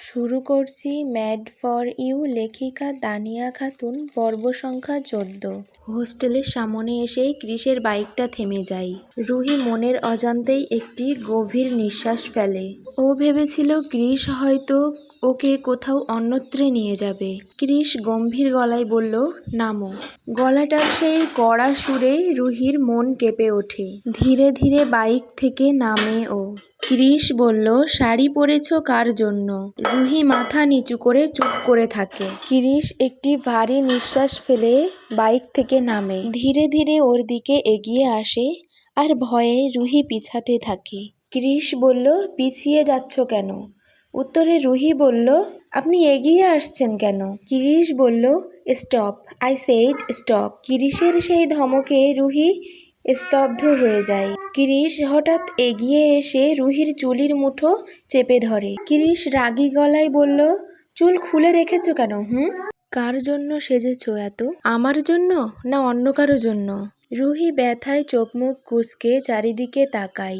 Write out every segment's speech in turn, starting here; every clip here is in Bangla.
শুরু করছি ম্যাড ফর ইউ লেখিকা তানিয়া খাতুন পর্ব সংখ্যা ১৪। হোস্টেলের সামনে এসেই ক্রিসের বাইকটা থেমে যায়। রুহি মনের অজান্তেই একটি গভীর নিঃশ্বাস ফেলে। ও ভেবেছিল ক্রিস হয়তো ওকে কোথাও অন্যত্রে নিয়ে যাবে। ক্রিস গম্ভীর গলায় বলল, নামো। গলাটার সেই কড়া সুরে রুহির মন কেঁপে ওঠে। ধীরে ধীরে বাইক থেকে নামে ও। ক্রিস বলল, শাড়ি পরেছ কার জন্য? রুহি মাথা নিচু করে চুপ করে থাকে। ক্রিস একটি ভারী নিঃশ্বাস ফেলে বাইক থেকে নামে। ধীরে ধীরে ওর দিকে এগিয়ে আসে আর ভয়ে রুহি পিছাতে থাকে। ক্রিস বলল, পিছিয়ে যাচ্ছ কেন? উত্তরে রুহি বলল, আপনি এগিয়ে আসছেন কেন? ক্রিস বলল, স্টপ, আই সেড স্টপ। ক্রিসের সেই ধমকে রুহি স্তব্ধ হয়ে যায়। ক্রিস হঠাৎ এগিয়ে এসে রুহির চুলের মুঠো চেপে ধরে। ক্রিস রাগী গলায় বলল, চুল খুলে রেখেছো কেন? কার জন্য সেজেছো এত? আমার জন্য না অন্য কারো জন্য? রুহি ব্যথায় চোখ মুখ কুঁচকে চারিদিকে তাকায়।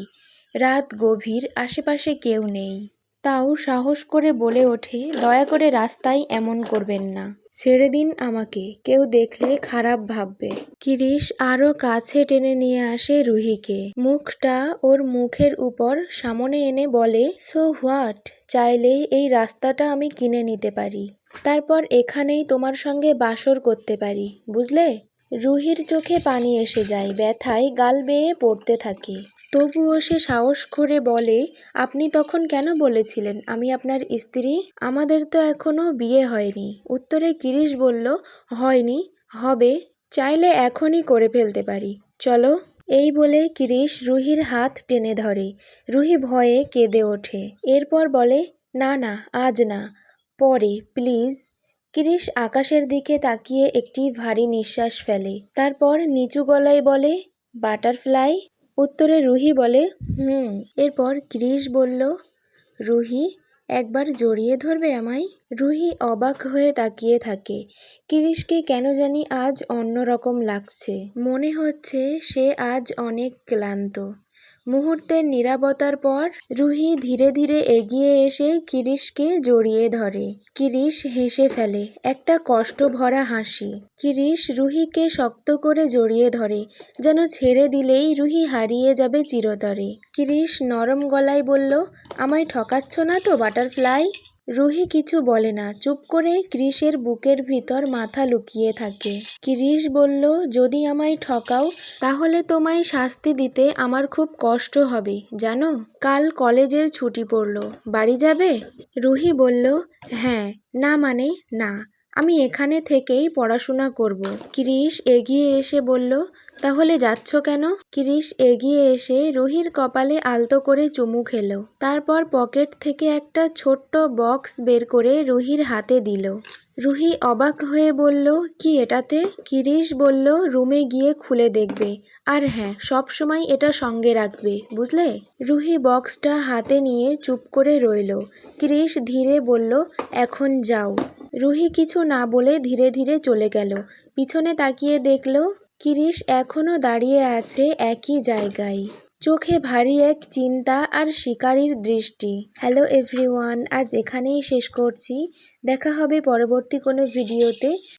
রাত গভীর, আশেপাশে কেউ নেই। তাও সাহস করে বলে ওঠে, দয়া করে রাস্তায় এমন করবেন না। ছেড়ে দিন আমাকে, কেউ দেখলে খারাপ ভাববে। ক্রিস আরো কাছে টেনে নিয়ে আসে রুহিকে। মুখটা ওর মুখের উপর সামনে এনে বলে, সো হোয়াট? চাইলেই এই রাস্তাটা আমি কিনে নিতে পারি। তারপর এখানেই তোমার সঙ্গে বাসর করতে পারি, বুঝলে? রুহির চোখে পানি এসে যায়, ব্যথায় গাল বেয়ে পড়তে থাকে। তবুও সে সাহস করে বলে, আপনি তখন কেন বলেছিলেন আমি আপনার স্ত্রী? আমাদের তো এখনো বিয়ে হয়নি। উত্তরে ক্রিস বলল, হয়নি, হবে। চাইলে এখনই করে ফেলতে পারি, চলো। এই বলে ক্রিস রুহির হাত টেনে ধরে। রুহি ভয়ে কেঁদে ওঠে। এরপর বলে, না না, আজ না, পরে প্লিজ। ক্রিস আকাশের দিকে তাকিয়ে একটি ভারী নিঃশ্বাস ফেলে। তারপর নিচু গলায় বলে, বাটারফ্লাই? উত্তরে রুহি বলে, এরপর ক্রিস বলল, রুহি, একবার জড়িয়ে ধরবে আমায়? রুহি অবাক হয়ে তাকিয়ে থাকে। ক্রিসকে কেন জানি আজ অন্যরকম লাগছে। মনে হচ্ছে সে আজ অনেক ক্লান্ত। মুহূর্তের নীরবতার পর রুহি ধীরে ধীরে এগিয়ে এসে ক্রিসকে জড়িয়ে ধরে। ক্রিস হেসে ফেলে, একটা কষ্ট ভরা হাসি। ক্রিস রুহিকে শক্ত করে জড়িয়ে ধরে, যেন ছেড়ে দিলেই রুহি হারিয়ে যাবে চিরতরে। ক্রিস নরম গলায় বলল, আমায় ঠকাচ্ছ না তো বাটারফ্লাই? রুহি কিছু বলে না, চুপ করে ক্রিসের বুকের ভিতর মাথা লুকিয়ে থাকে। ক্রিস বলল, যদি আমায় ঠকাও তাহলে তোমায় শাস্তি দিতে আমার খুব কষ্ট হবে, জানো? কাল কলেজের ছুটি পড়ল, বাড়ি যাবে? রুহি বলল, হ্যাঁ। না মানে না, আমি এখানে থেকেই পড়াশোনা করব। ক্রিস এগিয়ে এসে বলল, তাহলে যাচ্ছ কেন? ক্রিস এগিয়ে এসে রুহির কপালে আলতো করে চুমু খেলো। তারপর পকেট থেকে একটা ছোট্ট বক্স বের করে রুহির হাতে দিল। রুহি অবাক হয়ে বলল, কি এটাতে? ক্রিস বলল, রুমে গিয়ে খুলে দেখবে, আর হ্যাঁ, সবসময় এটা সঙ্গে রাখবে, বুঝলে? রুহি বক্সটা হাতে নিয়ে চুপ করে রইল। ক্রিস ধীরে বলল, এখন যাও। রুহি কিছু না বলে ধীরে ধীরে চলে গেল। পিছনে তাকিয়ে দেখল ক্রিস এখনো দাঁড়িয়ে আছে একই জায়গায়, চোখে ভারী এক চিন্তা আর শিকারীর দৃষ্টি। হ্যালো এভরিওয়ান, আজ এখানেই শেষ করছি। দেখা হবে পরবর্তী কোনো ভিডিওতে।